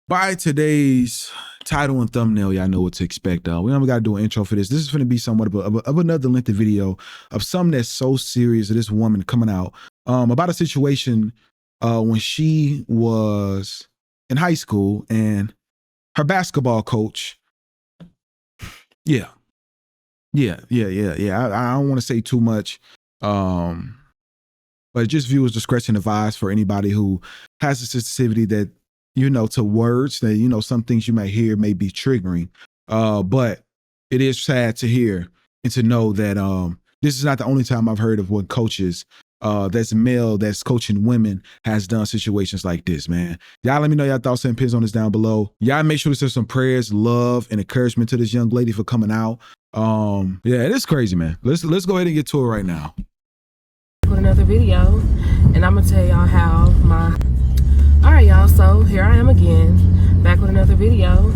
By today's title and thumbnail, y'all know what to expect. We only got to do an intro for this. This is going to be somewhat of another lengthy video of something that's so serious of this woman coming out about a situation when she was in high school and her basketball coach. I don't want to say too much, but just viewers discretion advised for anybody who has a sensitivity that, to words that, some things you might hear may be triggering. But it is sad to hear and to know that this is not the only time I've heard of what coaches that's male, that's coaching women, has done situations like this, man. Y'all let me know y'all thoughts and pins on this down below. Y'all make sure to send some prayers, love, and encouragement to this young lady for coming out. It is crazy, man. Let's go ahead and get to it right now. With another video, and I'm gonna tell y'all how all right, y'all, so here I am again, back with another video,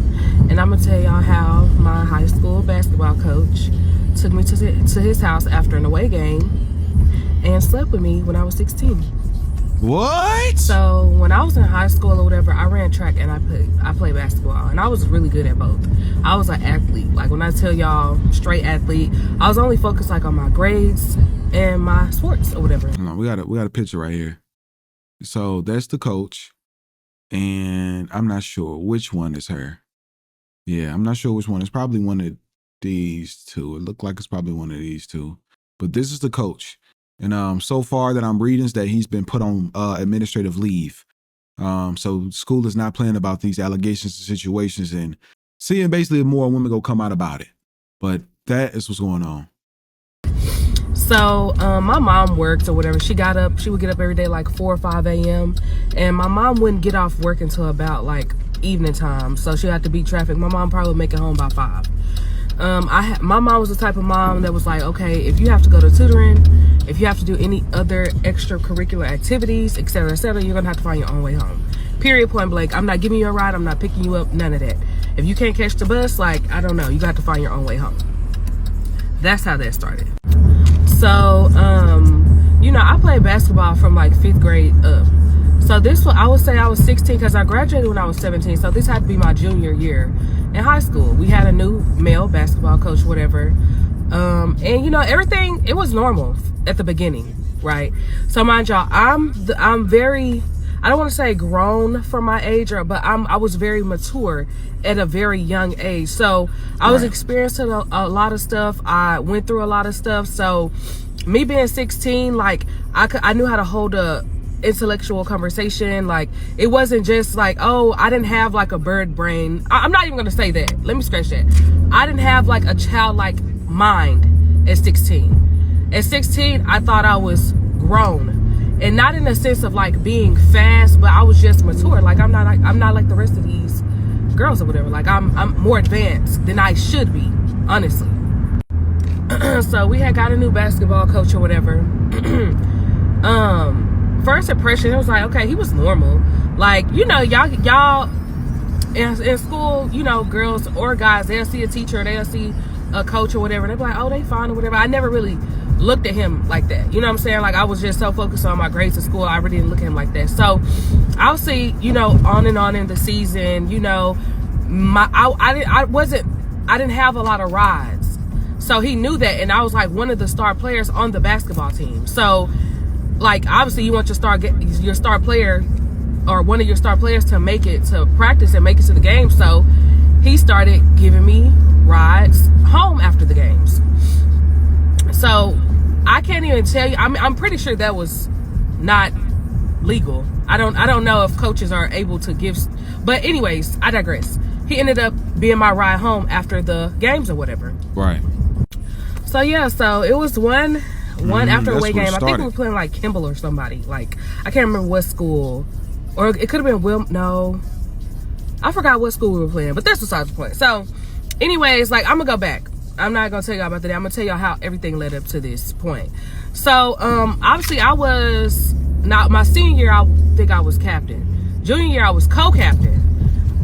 and I'm gonna tell y'all how my high school basketball coach took me to his house after an away game and slept with me when I was 16. What? So when I was in high school or whatever, I ran track and I played basketball, and I was really good at both. I was an athlete. Like when I tell y'all straight athlete, I was only focused like on my grades and my sports or whatever. No, we got a picture right here. So that's the coach, and I'm not sure which one is her. Yeah, I'm not sure which one. It's probably one of these two. It looked like it's probably one of these two. But this is the coach. And so far that I'm reading is that he's been put on administrative leave. So school is not playing about these allegations and situations and seeing basically more women go come out about it. But that is what's going on. So my mom worked or whatever. She would get up every day like 4 or 5 a.m. and my mom wouldn't get off work until about like evening time. So she had to beat traffic. My mom probably would make it home by 5. My mom was the type of mom that was like, okay, if you have to go to tutoring, if you have to do any other extracurricular activities, etc., you're gonna have to find your own way home. Period, point blank. I'm not giving you a ride. I'm not picking you up. None of that. If you can't catch the bus, like, I don't know, you got to find your own way home. That's how that started. So, I played basketball from like 5th grade up. So I would say I was 16 because I graduated when I was 17. So this had to be my junior year in high school. We had a new male basketball coach, whatever. And everything, it was normal at the beginning, right? So mind y'all, I'm very, I don't want to say grown for my age, but I was very mature at a very young age. So I was experiencing a lot of stuff. I went through a lot of stuff. So me being 16, like I knew how to hold a intellectual conversation. Like it wasn't just like, oh, I didn't have like a bird brain. I'm not even gonna say that. Let me scratch that. I didn't have like a childlike mind at 16. At 16, I thought I was grown, and not in the sense of like being fast, but I was just mature. Like I'm not like the rest of these girls or whatever. Like I'm more advanced than I should be, honestly. So we had got a new basketball coach or whatever. First impression, it was like, okay, he was normal. Like, y'all in school, girls or guys, they'll see a teacher, they'll see a coach or whatever, they'll be like, oh, they fine or whatever. I never really looked at him like that. You know what I'm saying? Like, I was just so focused on my grades in school, I really didn't look at him like that. So I'll see, on and on in the season, I didn't have a lot of rides. So he knew that, and I was like one of the star players on the basketball team. So like obviously you want your star player or one of your star players to make it to practice and make it to the game. So he started giving me rides home after the games. So I can't even tell you, I'm pretty sure that was not legal. I don't know if coaches are able to give, but anyways, I digress. He ended up being my ride home after the games or whatever. Right. So yeah, so it was one after away game. I think we were playing like Kimball or somebody. Like I can't remember what school, or it could have been No, I forgot what school we were playing. But that's besides the point. So, anyways, like I'm gonna go back. I'm not gonna tell y'all about that. I'm gonna tell y'all how everything led up to this point. So, obviously, I was not my senior year. I think I was captain. Junior year, I was co-captain.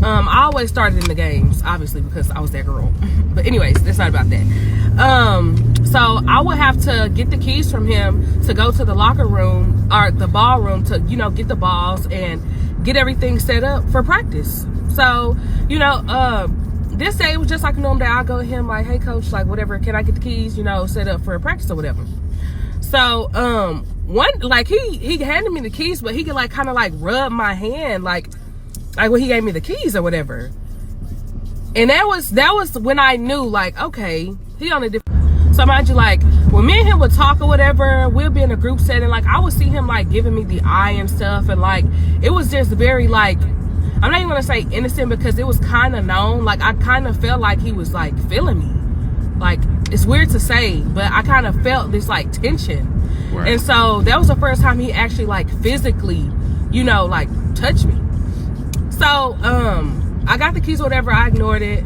I always started in the games, obviously, because I was that girl. But anyways, that's not about that. So I would have to get the keys from him to go to the locker room or the ballroom to, get the balls and get everything set up for practice. So, you know, this day it was just like a normal day. I'll go to him like, hey coach, like whatever, can I get the keys, you know, set up for practice or whatever. So one, like he handed me the keys, but he could like kind of like rub my hand like when he gave me the keys or whatever. And that was when I knew, like, okay, he on a different. So mind you, like when me and him would talk or whatever, we'll be in a group setting, like I would see him like giving me the eye and stuff, and like it was just very like, I'm not even gonna say innocent because it was kind of known. Like I kind of felt like he was like feeling me. Like it's weird to say, but I kind of felt this like tension. Right. And so that was the first time he actually like physically, you know, like touched me. So I got the keys or whatever, I ignored it.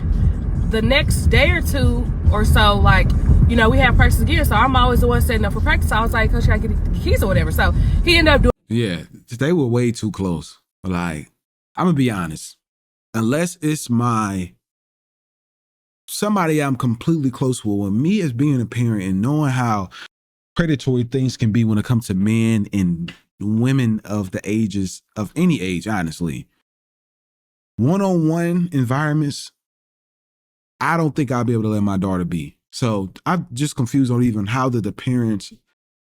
The next day or two or so, like, you know, we had practice again, so I'm always the one setting up for practice. So I was like, coach, I get the keys or whatever. So he ended up doing. Yeah, they were way too close. Like, I'm gonna be honest, unless it's somebody I'm completely close with me as being a parent and knowing how predatory things can be when it comes to men and women of the ages of any age, honestly. One-on-one environments, I don't think I'll be able to let my daughter be. So I'm just confused on even how did the parents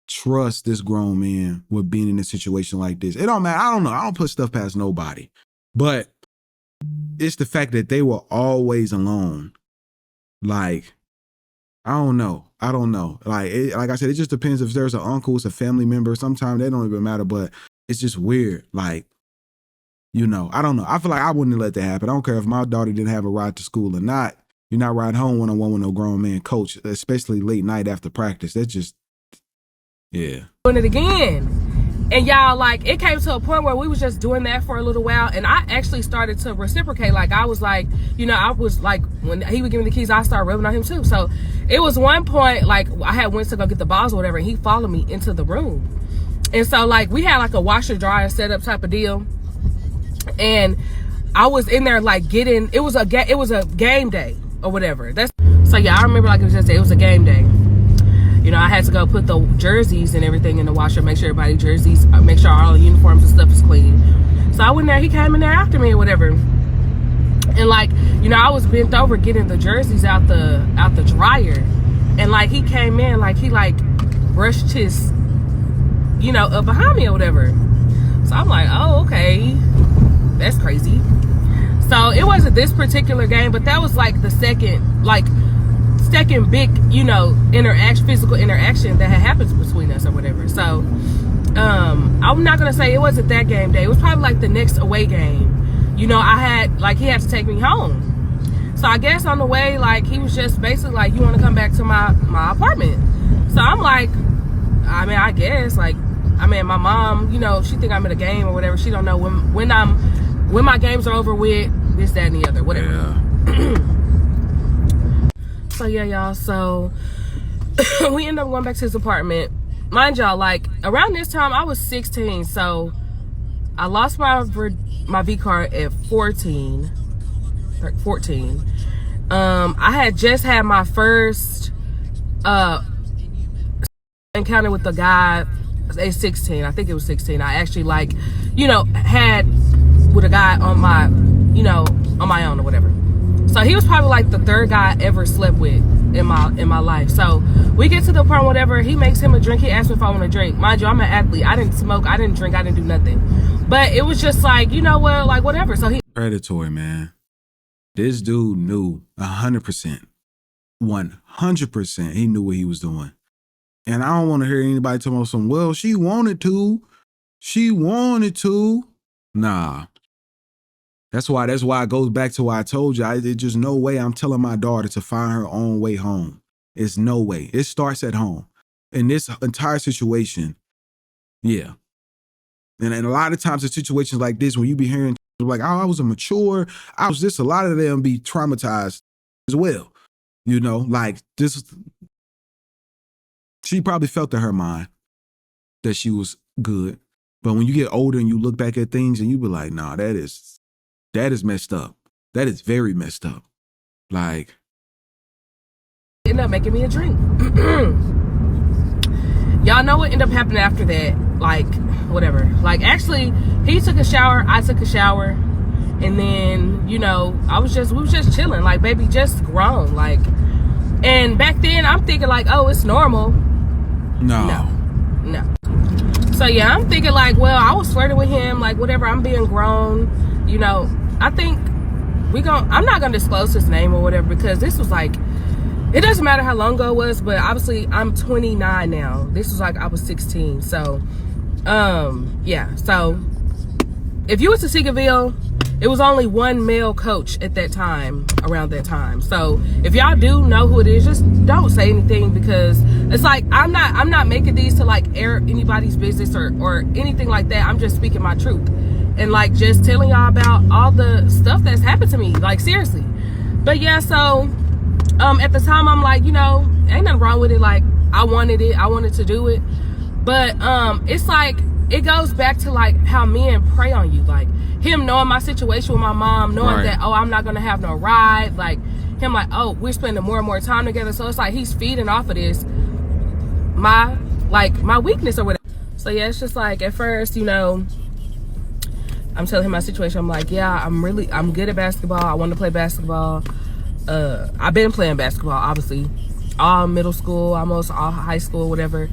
trust this grown man with being in a situation like this. It don't matter. I don't know. I don't put stuff past nobody. But it's the fact that they were always alone. Like, I don't know. Like I said, it just depends if there's an uncle, it's a family member. Sometimes they don't even matter, but it's just weird. Like, you know, I don't know. I feel like I wouldn't let that happen. I don't care if my daughter didn't have a ride to school or not. You're not riding home one-on-one with no grown man coach, especially late night after practice. That's just, yeah. Doing it again. And y'all, like, it came to a point where we was just doing that for a little while. And I actually started to reciprocate. Like, I was like, you know, I was like, when he would give me the keys, I started rubbing on him too. So it was one point, like, I had went to go get the balls or whatever, and he followed me into the room. And so, like, we had like a washer dryer setup type of deal. And I was in there like getting, it was a game day or whatever. So yeah, I remember like it was a game day. You know, I had to go put the jerseys and everything in the washer, make sure everybody's jerseys, make sure all the uniforms and stuff is clean. So I went there, he came in there after me or whatever. And like, you know, I was bent over getting the jerseys out the dryer. And like he came in, like he like brushed his, you know, up behind me or whatever. So I'm like, oh, okay. That's crazy. So it wasn't this particular game, but that was like the second big, you know, physical interaction that had happened between us or whatever. So I'm not gonna say it wasn't that game day. It was probably like the next away game. You know, he had to take me home. So I guess on the way, like he was just basically like, you want to come back to my apartment? So I'm like, I mean, I guess, like, I mean, my mom, you know, she think I'm at a game or whatever. She don't know when my games are over with, this, that, and the other, whatever. Yeah. So yeah, y'all. So we ended up going back to his apartment. Mind y'all, like around this time I was 16, so I lost my V card at 14. I had just had my first encounter with the guy at 16. I think it was 16. I actually like, you know, had with a guy on my own or whatever. So he was probably like the third guy I ever slept with in my life. So we get to the point, whatever, he makes him a drink. He asked me if I want to drink. Mind you, I'm an athlete. I didn't smoke. I didn't drink. I didn't do nothing. But it was just like, you know what, like whatever. So he predatory, man. This dude knew 100%. 100% he knew what he was doing. And I don't want to hear anybody talking about some, well, she wanted to. Nah. That's why it goes back to what I told you. There's just no way I'm telling my daughter to find her own way home. It's no way. It starts at home. In this entire situation, yeah. And a lot of times in situations like this, when you be hearing like, oh, I was immature, I was this, a lot of them be traumatized as well. You know, like this, she probably felt in her mind that she was good. But when you get older and you look back at things and you be like, nah, that is messed up. That is very messed up. Like, ended up making me a drink. Y'all know what ended up happening after that? Like, whatever. Like, actually, he took a shower. I took a shower. And then, you know, we was just chilling, like, baby, just grown, like. And back then, I'm thinking like, oh, it's normal. No. So yeah, I'm thinking like, well, I was flirting with him, like, whatever. I'm being grown, you know. I think I'm not gonna disclose his name or whatever, because this was like, it doesn't matter how long ago it was, but obviously I'm 29 now. This was like I was 16. So yeah, so if you was to Seagoville, it was only one male coach at that time, around that time. So if y'all do know who it is, just don't say anything, because it's like, I'm not making these to like air anybody's business or anything like that. I'm just speaking my truth and like just telling y'all about all the stuff that's happened to me, like, seriously. But yeah, so at the time, I'm like, you know, ain't nothing wrong with it. Like, I wanted to do it. But it's like, it goes back to like how men prey on you, like him knowing my situation with my mom, knowing that, oh, I'm not gonna have no ride, like him like, oh, we're spending more and more time together. So it's like he's feeding off of this, my weakness or whatever. So yeah, it's just like, at first, you know, I'm telling him my situation. I'm like, yeah, I'm good at basketball. I want to play basketball. I've been playing basketball, obviously, all middle school, almost all high school, whatever.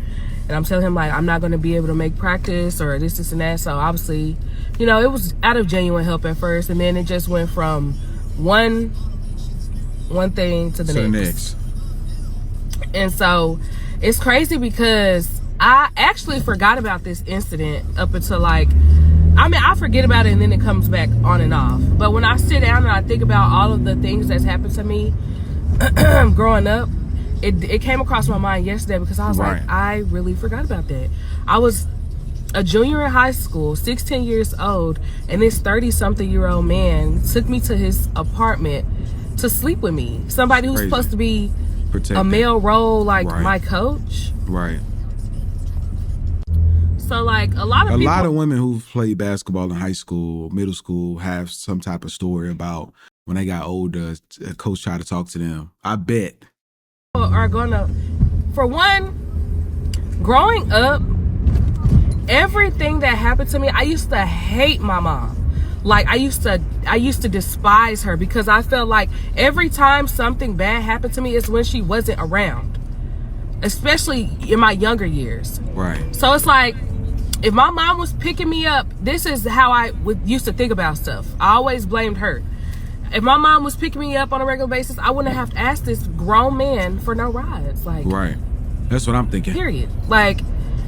And I'm telling him like, I'm not going to be able to make practice or this and that. So obviously, you know, it was out of genuine help at first, and then it just went from one thing to the next. And so it's crazy because I actually forgot about this incident up until like, I mean, I forget about it and then it comes back on and off. But when I sit down and I think about all of the things that's happened to me growing up, it came across my mind yesterday, because I was like, I really forgot about that. I was a junior in high school, 16 years old, and this 30-something-year-old man took me to his apartment to sleep with me. Somebody who's supposed to be a male role, like my coach. Right. So like a lot of women who've played basketball in high school, middle school, have some type of story about when they got older, a coach tried to talk to them. I bet. Are gonna, for one, growing up, everything that happened to me, I used to hate my mom. Like, I used to despise her, because I felt like every time something bad happened to me, it's when she wasn't around, especially in my younger years. Right. So it's like, if my mom was picking me up, this is how I used to think about stuff. I always blamed her. If my mom was picking me up on a regular basis, I wouldn't have to ask this grown man for no rides. Like, right. That's what I'm thinking. Period. Like,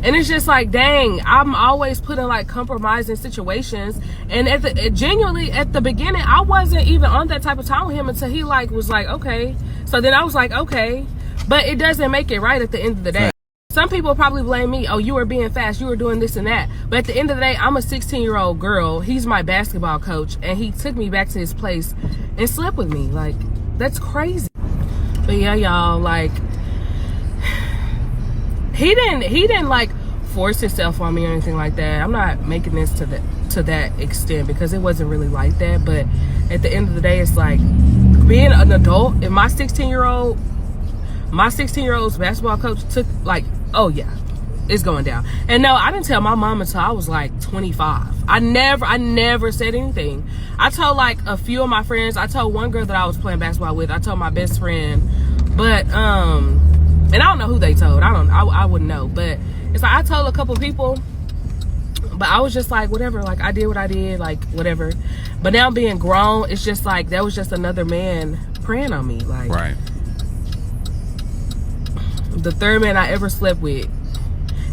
and it's just like, dang, I'm always put in like compromising situations. And genuinely at the beginning, I wasn't even on that type of time with him until he like was like, okay. So then I was like, okay, but it doesn't make it right at the end of the day. Some people probably blame me. Oh, you were being fast. You were doing this and that. But at the end of the day, I'm a 16-year-old girl. He's my basketball coach, and he took me back to his place and slept with me. Like, that's crazy. But yeah, y'all, like, he didn't like force himself on me or anything like that. I'm not making this to that extent, because it wasn't really like that. But at the end of the day, it's like, being an adult, if my 16-year-old's basketball coach took, like, oh yeah, it's going down. And no, I didn't tell my mom until I was like 25. I never said anything. I told like a few of my friends. I told one girl that I was playing basketball with. I told my best friend, but and I don't know who they told. I wouldn't know. But it's like, I told a couple people, but I was just like, whatever. Like, I did what I did, like, whatever. But now being grown, it's just like, that was just another man preying on me. Like, right. The third man I ever slept with.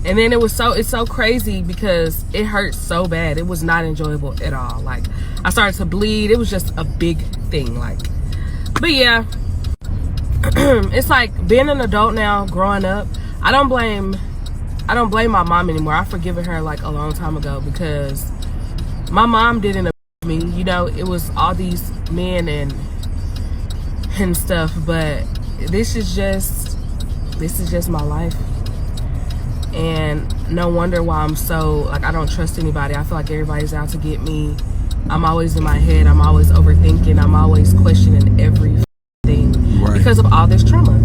And then it's so crazy because it hurt so bad. It was not enjoyable at all. Like, I started to bleed. It was just a big thing. Like, but yeah, it's like being an adult now, growing up. I don't blame my mom anymore. I've forgiven her like a long time ago, because my mom didn't abuse me. You know, it was all these men and stuff. But this is just my life. And no wonder why I'm so, like, I don't trust anybody. I feel like everybody's out to get me. I'm always in my head. I'm always overthinking. I'm always questioning everything, right, because of all this trauma.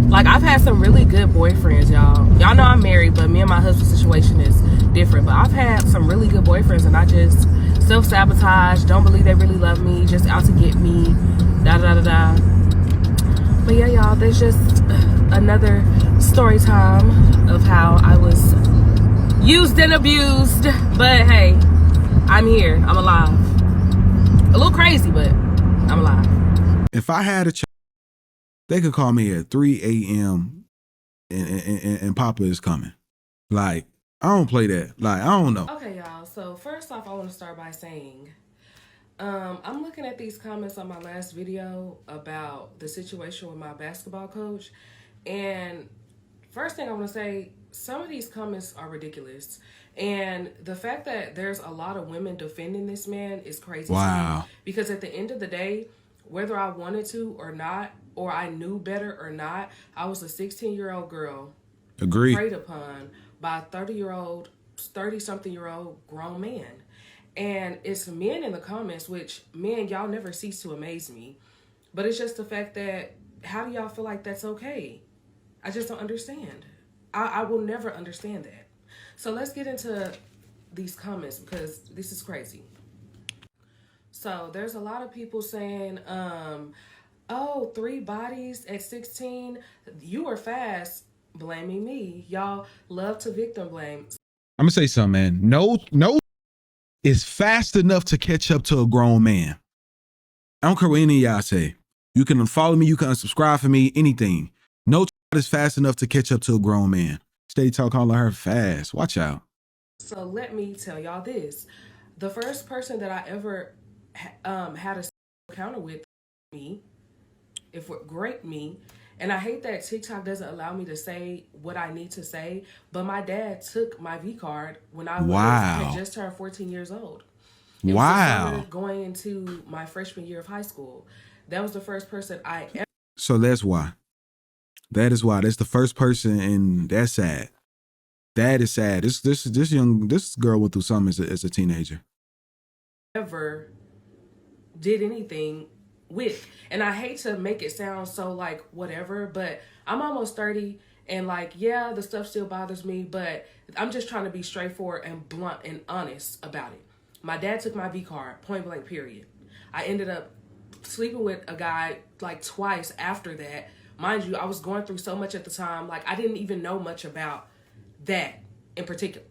Like, I've had some really good boyfriends, y'all. Y'all know I'm married, but me and my husband's situation is different. But I've had some really good boyfriends, and self-sabotage, don't believe they really love me, just out to get me, da da da da. But yeah, y'all, there's just another story time of how I was used and abused. But hey, I'm here, I'm alive. A little crazy, but I'm alive. If I had a child, they could call me at 3 a.m. and Papa is coming. Like, I don't play that. Like, I don't know. Okay, y'all. So first off, I want to start by saying, I'm looking at these comments on my last video about the situation with my basketball coach. And first thing I want to say, some of these comments are ridiculous. And the fact that there's a lot of women defending this man is crazy. Wow. Because at the end of the day, whether I wanted to or not, or I knew better or not, I was a 16-year-old girl preyed upon by a 30-something-year-old grown man. And it's men in the comments, which, men, y'all never cease to amaze me. But it's just the fact that, how do y'all feel like that's okay? I just don't understand. I will never understand that. So let's get into these comments, because this is crazy. So there's a lot of people saying, oh, 3 bodies at 16, you were fast, blaming me. Y'all love to victim blame. I'm gonna say something, man. No is fast enough to catch up to a grown man. I don't care what any of y'all say. You can unfollow me, you can unsubscribe for me, anything. No is fast enough to catch up to a grown man. Stay talking all of her fast. Watch out. So let me tell y'all this. The first person that I ever had a encounter with me, and I hate that TikTok doesn't allow me to say what I need to say, but my dad took my V card when I had just turned 14 years old. It was the summer going into my freshman year of high school. That was the first person I ever. So that's why. That is why. That's the first person, and that's sad. That is sad. This girl went through something as a teenager. Ever did anything with. And I hate to make it sound so like whatever, but I'm almost 30, and like, yeah, the stuff still bothers me, but I'm just trying to be straightforward and blunt and honest about it. My dad took my V card, point blank, period. I ended up sleeping with a guy like twice after that. Mind you, I was going through so much at the time, like I didn't even know much about that in particular.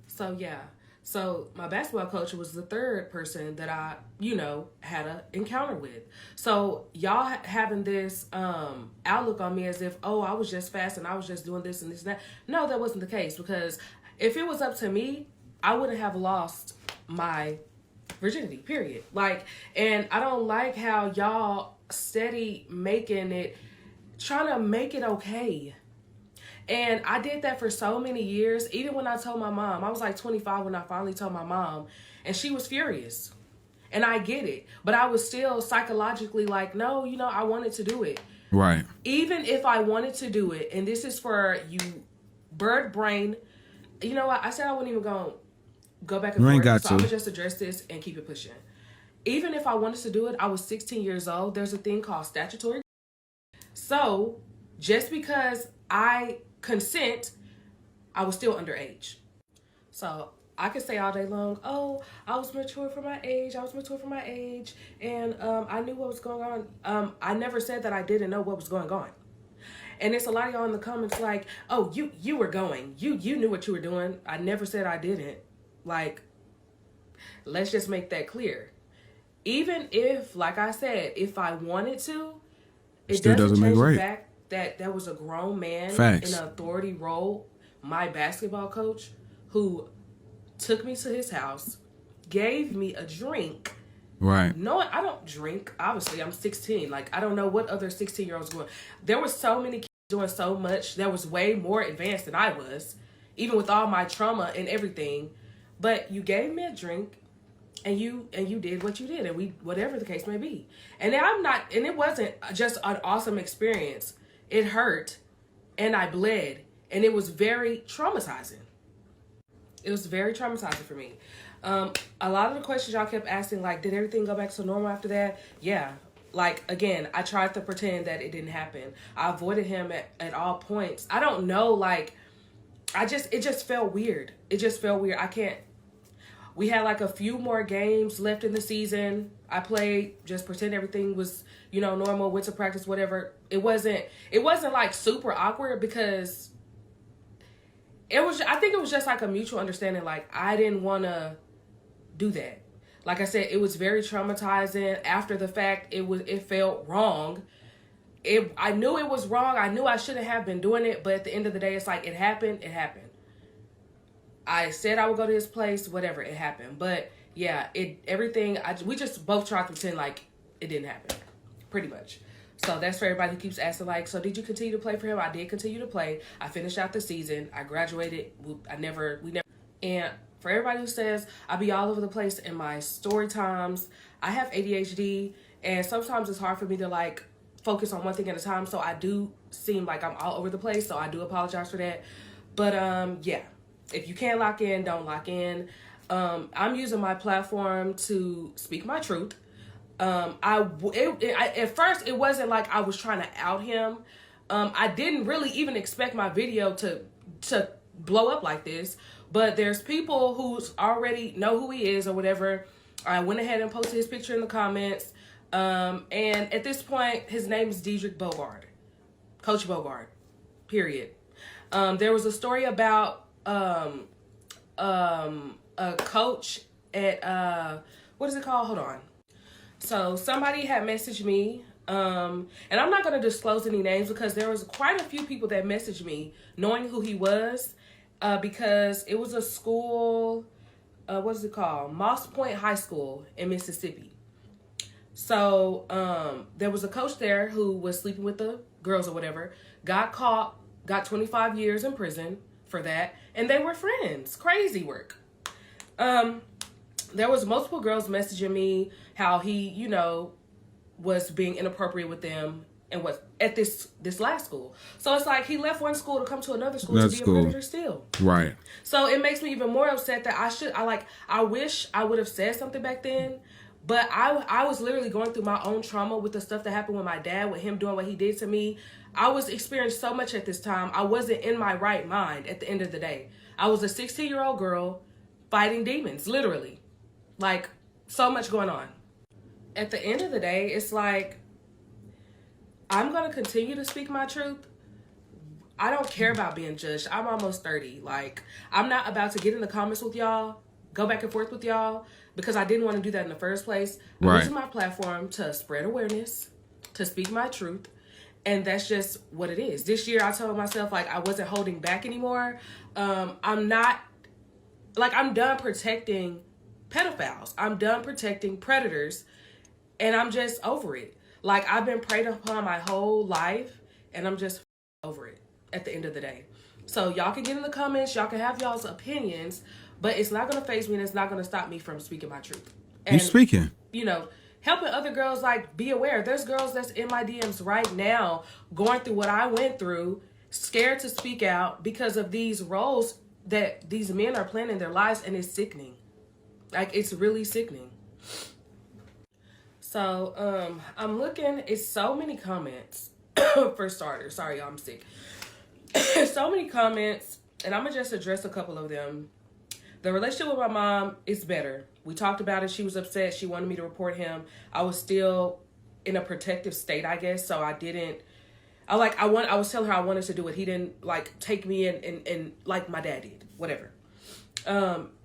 So yeah. So my basketball coach was the third person that I, had an encounter with. So y'all having this outlook on me as if, oh, I was just fast and I was just doing this and this and that. No, that wasn't the case, because if it was up to me, I wouldn't have lost my virginity, period. Like, and I don't like how y'all steady trying to make it okay. And I did that for so many years. Even when I told my mom, I was like 25 when I finally told my mom, and she was furious. And I get it. But I was still psychologically like, no, I wanted to do it. Right. Even if I wanted to do it, and this is for you bird brain, you know what? I said I wouldn't even go back and forth. So I'm going to just address this and keep it pushing. Even if I wanted to do it, I was 16 years old. There's a thing called statutory. So just because I consent, I was still underage. So I could say all day long, oh, I was mature for my age, and I knew what was going on. I never said that I didn't know what was going on. And it's a lot of y'all in the comments like, oh, you were going, you knew what you were doing. I never said I didn't. Like, let's just make that clear. Even if, like I said, if I wanted to, it doesn't change the fact that there was a grown man in an authority role, my basketball coach, who took me to his house, gave me a drink. Right. No, I don't drink. Obviously, I'm 16. Like, I don't know what other 16-year-olds doing. There were so many kids doing so much that was way more advanced than I was, even with all my trauma and everything. But you gave me a drink, and you did what you did, and we, whatever the case may be. And it wasn't just an awesome experience. It hurt, and I bled, and it was very traumatizing. It was very traumatizing for me. A lot of the questions y'all kept asking, like, did everything go back to normal after that? Yeah. Like, again, I tried to pretend that it didn't happen. I avoided him at all points. I don't know, like, it just felt weird. It just felt weird. We had like a few more games left in the season. I played, just pretend everything was, you know, normal, went to practice, whatever. It wasn't like super awkward because I think it was just like a mutual understanding. Like, I didn't want to do that. Like I said, it was very traumatizing. After the fact, it felt wrong. I knew it was wrong. I knew I shouldn't have been doing it. But at the end of the day, it's like, it happened. I said I would go to his place, whatever, it happened. But yeah, we just both tried to pretend like it didn't happen, pretty much. So that's for everybody who keeps asking, like, so did you continue to play for him? I did continue to play. I finished out the season. I graduated. We never. And for everybody who says I be all over the place in my story times, I have ADHD, and sometimes it's hard for me to like focus on one thing at a time. So I do seem like I'm all over the place. So I do apologize for that. But yeah, if you can't lock in, don't lock in. I'm using my platform to speak my truth. At first it wasn't like I was trying to out him. I didn't really even expect my video to blow up like this, but there's people who already know who he is or whatever. I went ahead and posted his picture in the comments. And at this point, his name is Dedrick Bogard, Coach Bogard, period. There was a story about, a coach at, what is it called? Hold on. So somebody had messaged me, and I'm not going to disclose any names because there was quite a few people that messaged me knowing who he was, because it was a school, what is it called? Moss Point High School in Mississippi. So there was a coach there who was sleeping with the girls or whatever, got caught, got 25 years in prison for that, and they were friends. Crazy work. There was multiple girls messaging me how he, you know, was being inappropriate with them and was at this last school. So it's like he left one school to come to another school to be a predator still. Right. So it makes me even more upset that I wish I would have said something back then, but I was literally going through my own trauma with the stuff that happened with my dad, with him doing what he did to me. I was experiencing so much at this time. I wasn't in my right mind at the end of the day. I was a 16-year-old girl fighting demons, literally. Like, so much going on. At the end of the day, it's like, I'm going to continue to speak my truth. I don't care about being judged. I'm almost 30. Like, I'm not about to get in the comments with y'all, go back and forth with y'all, because I didn't want to do that in the first place. I'm using my platform to spread awareness, to speak my truth, and that's just what it is. This year, I told myself, like, I wasn't holding back anymore. I'm done protecting pedophiles. I'm done protecting predators, and I'm just over it. Like, I've been preyed upon my whole life, and I'm just over it at the end of the day. So y'all can get in the comments, y'all can have y'all's opinions, but it's not going to faze me, and it's not going to stop me from speaking my truth. And, you speaking. You know, helping other girls, like, be aware. There's girls that's in my DMs right now going through what I went through, scared to speak out because of these roles that these men are playing in their lives, and it's sickening. Like, it's really sickening. So, I'm looking, it's so many comments, for starters. Sorry, I'm sick. So many comments, and I'm going to just address a couple of them. The relationship with my mom is better. We talked about it. She was upset. She wanted me to report him. I was still in a protective state, I guess, so I was telling her I wanted to do it. He didn't, like, take me in and like my dad did. Whatever.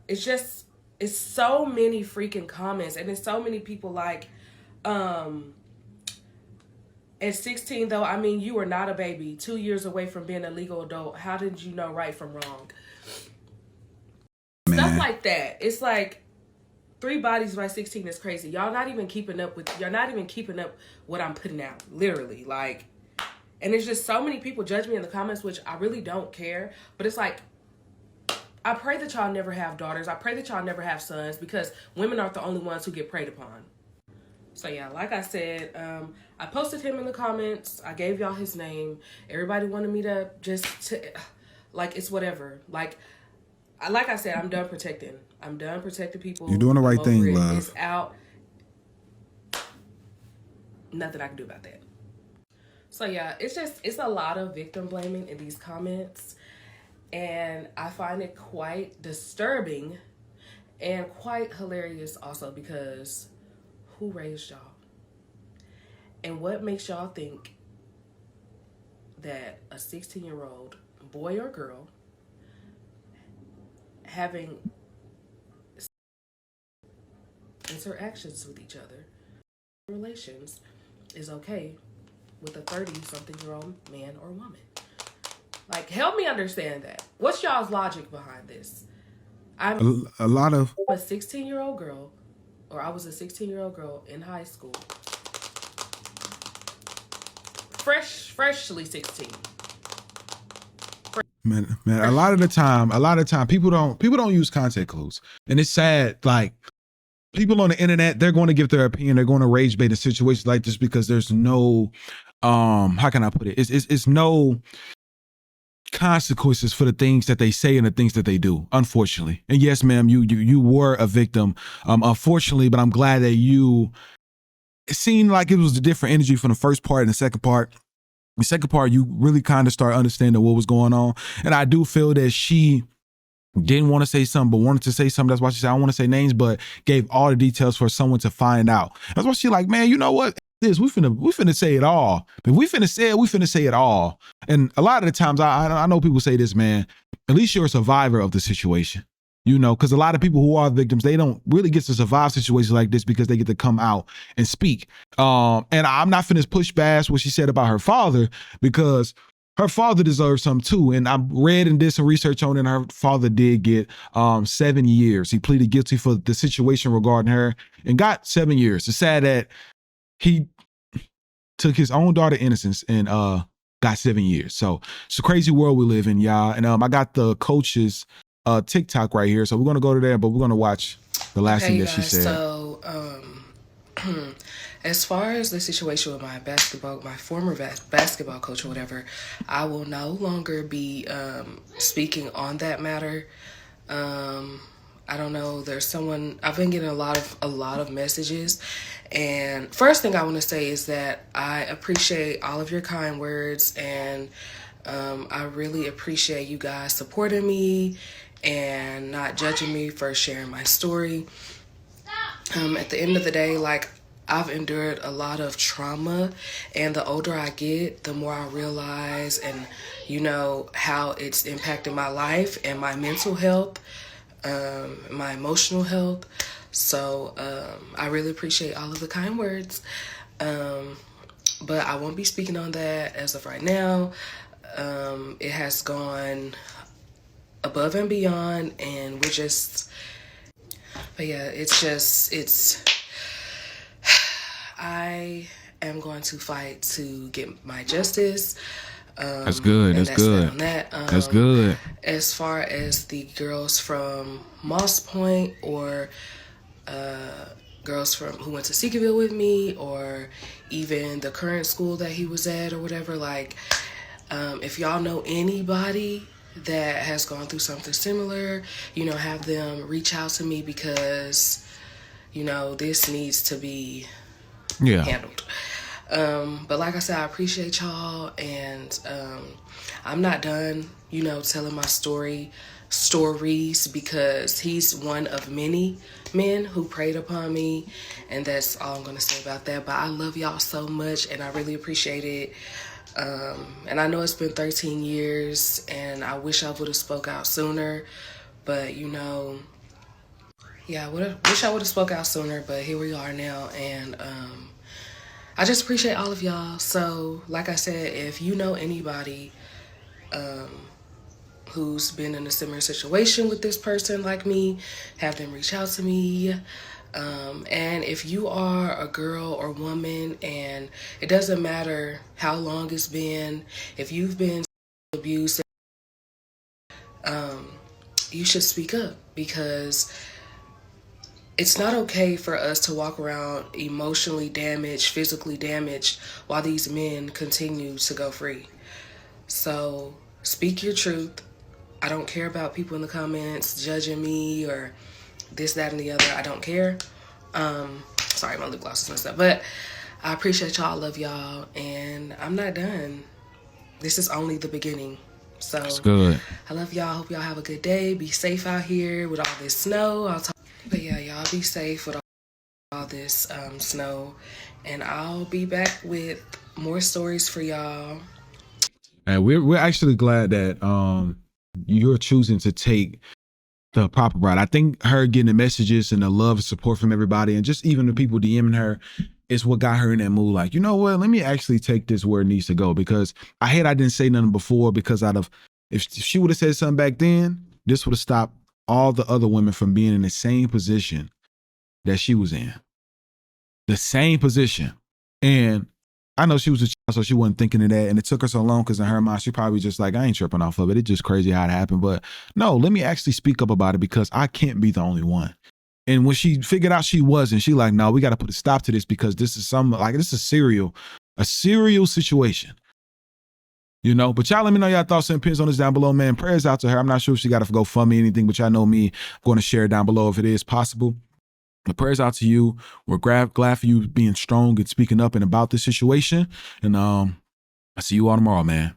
It's so many freaking comments, and it's so many people like, at 16 though, I mean, you are not a baby, 2 years away from being a legal adult. How did you know right from wrong? Man. Stuff like that. It's like 3 bodies by 16 is crazy. Y'all not even keeping up what I'm putting out, literally. Like, and it's just so many people judge me in the comments, which I really don't care, but it's like, I pray that y'all never have daughters. I pray that y'all never have sons, because women aren't the only ones who get preyed upon. So yeah, like I said, I posted him in the comments. I gave y'all his name. Everybody wanted me to like, it's whatever. Like I said, I'm done protecting. I'm done protecting people. You're doing the right thing, love. It's out. Nothing I can do about that. So yeah, it's a lot of victim blaming in these comments. And I find it quite disturbing. And quite hilarious also because who raised y'all? And what makes y'all think that a 16-year-old boy or girl having interactions with each other, relations, is okay with a 30-something-year-old man or woman? Like, help me understand that. What's y'all's logic behind this? I'm A lot of a 16-year-old girl, or I was a 16-year-old girl in high school. Freshly 16. man, a lot of the time, people don't use context clues, and it's sad. Like, people on the internet, they're going to give their opinion. They're going to rage bait in situations like this because there's no, how can I put it? It's no consequences for the things that they say and the things that they do, unfortunately. And yes, ma'am, you were a victim, unfortunately, but I'm glad that it seemed like it was a different energy from the first part and the second part. The second part, you really kind of start understanding what was going on. And I do feel that she didn't want to say something, but wanted to say something. That's why she said, I don't want to say names, but gave all the details for someone to find out. That's why she like, man, you know what? We finna say it all. If we finna say it, we finna say it all. And a lot of the times, I know people say this, man, at least you're a survivor of the situation. You know, because a lot of people who are victims, they don't really get to survive situations like this because they get to come out and speak. And I'm not finna push bash what she said about her father, because her father deserves some too. And I read and did some research on it, and her father did get 7 years. He pleaded guilty for the situation regarding her and got 7 years. It's sad that he took his own daughter's innocence and got 7 years. So it's a crazy world we live in, y'all. And I got the coach's TikTok right here. So we're going to go to there, but we're going to watch the last thing that she said. So as far as the situation with my former basketball coach or whatever, I will no longer be speaking on that matter. I don't know. There's someone, I've been getting a lot of messages, and first thing I want to say is that I appreciate all of your kind words, and I really appreciate you guys supporting me and not judging me for sharing my story. At the end of the day, like, I've endured a lot of trauma, and the older I get, the more I realize and, you know, how it's impacted my life and my mental health, my emotional health. So I really appreciate all of the kind words. But I won't be speaking on that as of right now. It has gone above and beyond, and but yeah, I am going to fight to get my justice. That's good. That's good. That's good. As far as the girls from Moss Point, or girls who went to Seekerville with me, or even the current school that he was at or whatever, like, if y'all know anybody that has gone through something similar, you know, have them reach out to me, because, you know, this needs to be handled. But like I said, I appreciate y'all, and I'm not done, you know, telling my stories, because he's one of many men who preyed upon me, and that's all I'm gonna say about that. But I love y'all so much, and I really appreciate it. And I know it's been 13 years, and I wish I would have spoke out sooner, but, you know, yeah, wish I would have spoke out sooner, but here we are now, and I just appreciate all of y'all. So, like I said, if you know anybody who's been in a similar situation with this person like me, have them reach out to me. And if you are a girl or woman, and it doesn't matter how long it's been, if you've been abused, you should speak up, because it's not okay for us to walk around emotionally damaged, physically damaged, while these men continue to go free. So speak your truth. I don't care about people in the comments judging me or this, that, and the other. I don't care. Sorry, my lip gloss is messed up. But I appreciate y'all. I love y'all. And I'm not done. This is only the beginning. So that's good. I love y'all. Hope y'all have a good day. Be safe out here with all this snow. But yeah, y'all be safe with all this snow, and I'll be back with more stories for y'all. And we're actually glad that you're choosing to take the proper route. I think her getting the messages and the love and support from everybody, and just even the people DMing her, is what got her in that mood. Like, you know what? Let me actually take this where it needs to go, because I hate I didn't say nothing before, because if she would have said something back then, this would have stopped all the other women from being in the same position that she was in. The same position. And I know she was a child, so she wasn't thinking of that. And it took her so long because in her mind, she probably just like, I ain't tripping off of it. It's just crazy how it happened. But no, let me actually speak up about it, because I can't be the only one. And when she figured out she wasn't, she like, no, we got to put a stop to this, because this is this is a serial situation. You know, but y'all let me know y'all thoughts and opinions on this down below, man. Prayers out to her. I'm not sure if she got to go fund me anything, but y'all know me. I'm going to share it down below if it is possible. The prayers out to you. We're glad for you being strong and speaking up and about this situation. And I see you all tomorrow, man.